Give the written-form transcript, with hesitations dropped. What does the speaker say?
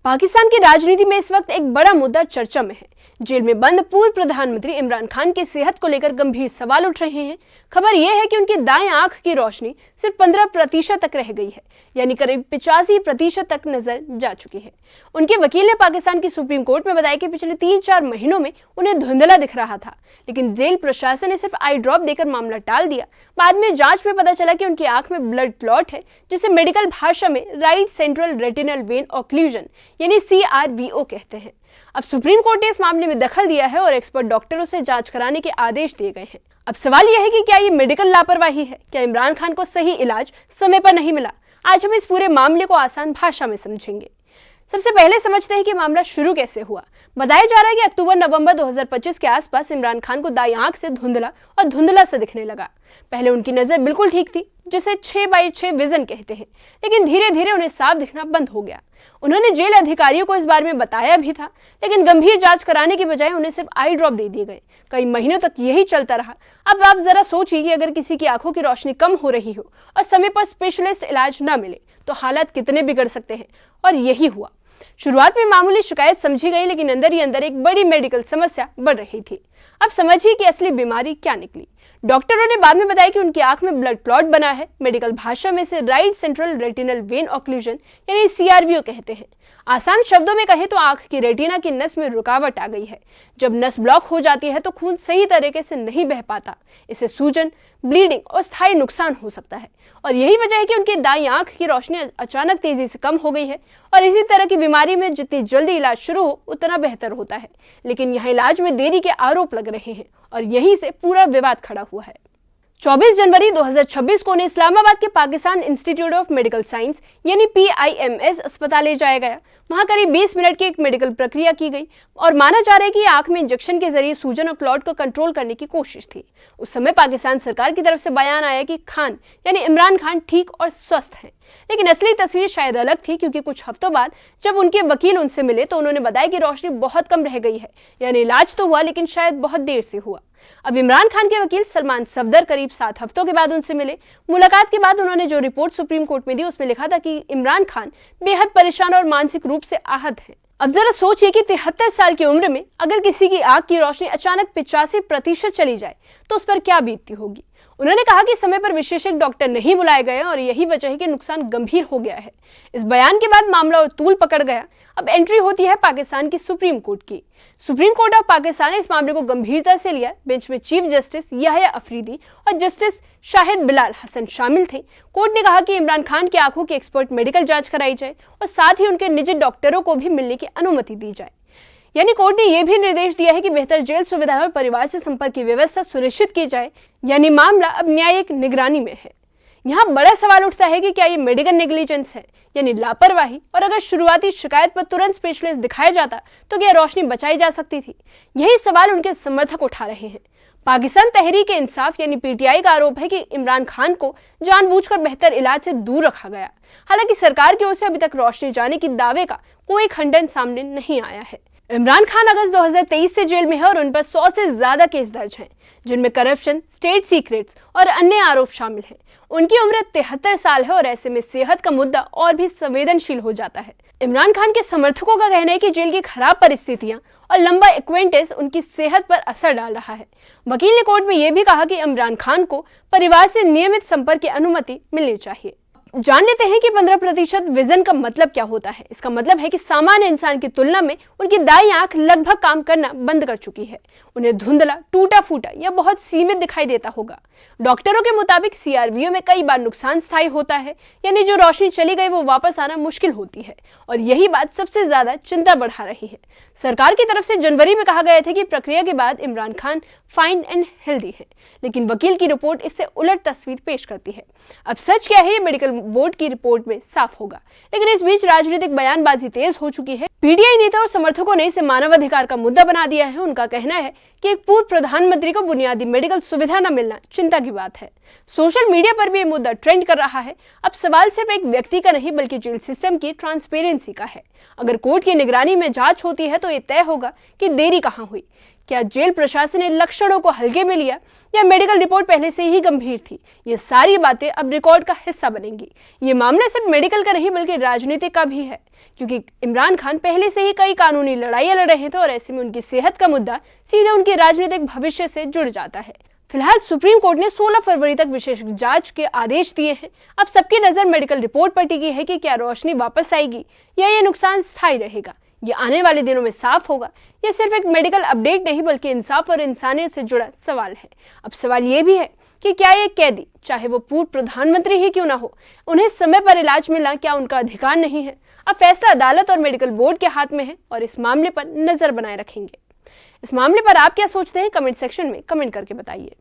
पाकिस्तान की राजनीति में इस वक्त एक बड़ा मुद्दा चर्चा में है। जेल में बंद पूर्व प्रधानमंत्री इमरान खान की सेहत को लेकर गंभीर सवाल उठ रहे हैं। खबर यह है कि उनकी दाएं आंख की रोशनी सिर्फ 15% तक रह गई है, यानी करीब 85% तक नजर जा चुकी है। उनके वकील ने पाकिस्तान की सुप्रीम कोर्ट में बताया कि पिछले 3-4 महीनों में उन्हें धुंधला दिख रहा था, लेकिन जेल प्रशासन ने सिर्फ आई ड्रॉप देकर मामला टाल दिया। बाद में जांच में पता चला कि उनकी आंख में ब्लड क्लॉट है, जिसे मेडिकल भाषा में right central retinal vein occlusion यानी CRVO कहते हैं। अब सुप्रीम कोर्ट ने इस मामले में दखल दिया है और एक्सपर्ट डॉक्टरों से जांच कराने के आदेश दिए गए हैं। अब सवाल यह है कि क्या ये मेडिकल लापरवाही है? क्या इमरान खान को सही इलाज समय पर नहीं मिला? आज हम इस पूरे मामले को आसान भाषा में समझेंगे। सबसे पहले समझते हैं कि मामला शुरू कैसे हुआ। बताया जा रहा है कि अक्टूबर-नवंबर 2025 के आसपास इमरान खान को दाईं आंख से धुंधला से दिखने लगा। पहले उनकी नजर बिल्कुल ठीक थी, जिसे 6/6 विजन कहते हैं, लेकिन धीरे धीरे उन्हें साफ दिखना बंद हो गया। उन्होंने जेल अधिकारियों को इस बारे में बताया भी था, लेकिन गंभीर जांच कराने की बजाय उन्हें सिर्फ आई ड्रॉप दे दिए गए। कई महीनों तक यही चलता रहा। अब आप जरा सोचिए कि अगर किसी की आंखों की रोशनी कम हो रही हो और समय पर स्पेशलिस्ट इलाज न मिले तो हालात कितने बिगड़ सकते हैं, और यही हुआ। शुरुआत में मामूली शिकायत समझी गई, लेकिन अंदर ही अंदर एक बड़ी मेडिकल समस्या बढ़ रही थी। अब समझिए कि असली बीमारी क्या निकली। डॉक्टरों ने बाद में बताया कि उनकी आंख में ब्लड क्लॉट बना है। मेडिकल भाषा में इसे right central retinal vein occlusion यानी CRVO कहते हैं। आसान शब्दों में कहें तो आंख की रेटिना की नस में रुकावट आ गई है। जब नस ब्लॉक हो जाती है तो खून सही तरीके से नहीं बह पाता। इससे सूजन, ब्लीडिंग और स्थायी नुकसान हो सकता है, और यही वजह है कि उनकी दाईं आंख की रोशनी अचानक तेजी से कम हो गई है। और इसी तरह की बीमारी में जितनी जल्दी इलाज शुरू हो उतना बेहतर होता है, लेकिन यहाँ इलाज में देरी के आरोप लग रहे हैं और यहीं से पूरा विवाद खड़ा हुआ है। 24 जनवरी 2026 को उन्हें इस्लामाबाद के Pakistan institute of medical science यानी PIMS अस्पताल ले जाया गया। वहां करीब 20 मिनट की एक मेडिकल प्रक्रिया की गई और माना जा रहा है कि आंख में इंजेक्शन के जरिए सूजन और क्लॉट को कंट्रोल करने की कोशिश थी। उस समय पाकिस्तान सरकार की तरफ से बयान आया कि खान यानी इमरान खान ठीक और स्वस्थ हैं, लेकिन असली तस्वीर शायद अलग थी, क्योंकि कुछ हफ्तों बाद जब उनके वकील उनसे मिले तो उन्होंने बताया कि रोशनी बहुत कम रह गई है, यानी इलाज तो हुआ लेकिन शायद बहुत देर से हुआ। अब इमरान खान के वकील सलमान सफदर करीब 7 हफ्तों के बाद उनसे मिले। मुलाकात के बाद उन्होंने जो रिपोर्ट सुप्रीम कोर्ट में दी उसमें लिखा था कि इमरान खान बेहद परेशान और मानसिक रूप से आहत हैं। अब जरा सोचिए कि 73 साल की उम्र में अगर किसी की आंख की रोशनी अचानक 85% चली जाए तो उस पर क्या बीतती होगी। उन्होंने कहा कि समय पर विशेषज्ञ डॉक्टर नहीं बुलाए गए और यही वजह है कि नुकसान गंभीर हो गया है। इस बयान के बाद मामला और तूल पकड़ गया। अब एंट्री होती है पाकिस्तान की सुप्रीम कोर्ट की। सुप्रीम कोर्ट ऑफ पाकिस्तान ने इस मामले को गंभीरता से लिया। बेंच में चीफ जस्टिस याह्या अफरीदी और जस्टिस शाहिद बिलाल हसन शामिल थे। कोर्ट ने कहा कि इमरान खान की आंखों की एक्सपर्ट मेडिकल जांच कराई जाए और साथ ही उनके निजी डॉक्टरों को भी मिलने की अनुमति दी जाए। यानी कोर्ट ने यह भी निर्देश दिया है कि बेहतर जेल सुविधा और परिवार से संपर्क की व्यवस्था सुनिश्चित की जाए। यानी मामला अब न्यायिक निगरानी में है। यहाँ बड़ा सवाल उठता है कि क्या ये मेडिकल नेग्लिजेंस है, यानी लापरवाही, और अगर शुरुआती शिकायत पर तुरंत स्पेशलिस्ट दिखाया जाता तो क्या रोशनी बचाई जा सकती थी? यही सवाल उनके समर्थक उठा रहे हैं। पाकिस्तान तहरीक-ए-इंसाफ यानी PTI का आरोप है कि इमरान खान को जानबूझकर बेहतर इलाज से दूर रखा गया। हालांकि सरकार की ओर से अभी तक रोशनी जाने की दावे का कोई खंडन सामने नहीं आया है। इमरान खान अगस्त 2023 से जेल में है और उन पर 100 से ज्यादा केस दर्ज हैं, जिनमें करप्शन, स्टेट सीक्रेट्स और अन्य आरोप शामिल हैं। उनकी उम्र 73 साल है और ऐसे में सेहत का मुद्दा और भी संवेदनशील हो जाता है। इमरान खान के समर्थकों का कहना है कि जेल की खराब परिस्थितियां और लंबा एक्वेंटेंस उनकी सेहत पर असर डाल रहा है। वकील ने कोर्ट में यह भी कहा कि इमरान खान को परिवार से नियमित संपर्क की अनुमति मिलनी चाहिए। जान लेते हैं कि 15% विजन का मतलब क्या होता है। इसका मतलब है कि सामान्य इंसान की तुलना में उनकी दाईं आंख लगभग काम करना बंद कर चुकी है। उन्हें धुंधला, टूटा फूटा या बहुत सीमित दिखाई देता होगा। डॉक्टरों के मुताबिक CRVO में कई बार नुकसान स्थायी होता है, यानी जो रोशनी चली गई वो वापस आना मुश्किल होती है, और यही बात सबसे ज्यादा चिंता बढ़ा रही है। सरकार की तरफ से जनवरी में कहा गया था कि प्रक्रिया के बाद Imran Khan fine and healthy है, लेकिन वकील की रिपोर्ट इससे उलट तस्वीर पेश करती है। अब सच क्या है ये मेडिकल बोर्ड की रिपोर्ट में साफ होगा, लेकिन इस बीच राजनीतिक बयानबाजी तेज हो चुकी है। PTI नेता और समर्थकों ने इसे मानवाधिकार का मुद्दा बना दिया है। उनका कहना है कि एक पूर्व प्रधानमंत्री को बुनियादी मेडिकल सुविधा न मिलना चिंता की बात है। सोशल मीडिया पर भी ये मुद्दा ट्रेंड कर रहा है। अब सवाल सिर्फ एक व्यक्ति का नहीं बल्कि जेल सिस्टम की ट्रांसपेरेंसी का है। अगर कोर्ट की निगरानी में जांच होती है तो ये तय होगा कि देरी कहां हुई। क्या जेल प्रशासन ने लक्षणों को हल्के में लिया या मेडिकल रिपोर्ट पहले से ही गंभीर थी? ये सारी बातें अब रिकॉर्ड का हिस्सा बनेंगी। ये मामला सिर्फ मेडिकल का नहीं बल्कि राजनीतिक का भी है, क्योंकि इमरान खान पहले से ही कई कानूनी लड़ाइयां लड़ रहे थे और ऐसे में उनकी सेहत का मुद्दा सीधे उनके राजनीतिक भविष्य से जुड़ जाता है। फिलहाल सुप्रीम कोर्ट ने 16 फरवरी तक विशेष जांच के आदेश दिए हैं। अब सबकी नजर मेडिकल रिपोर्ट पर टिकी है कि क्या रोशनी वापस आएगी या ये नुकसान स्थायी रहेगा। ये आने वाले दिनों में साफ होगा। ये सिर्फ एक मेडिकल अपडेट नहीं बल्कि इंसाफ और इंसानियत से जुड़ा सवाल है। अब सवाल ये भी है कि क्या ये कैदी, चाहे वो पूर्व प्रधानमंत्री ही क्यों ना हो, उन्हें समय पर इलाज मिला, क्या उनका अधिकार नहीं है? अब फैसला अदालत और मेडिकल बोर्ड के हाथ में है और इस मामले पर नजर बनाए रखेंगे। इस मामले पर आप क्या सोचते हैं? कमेंट सेक्शन में कमेंट करके बताइए।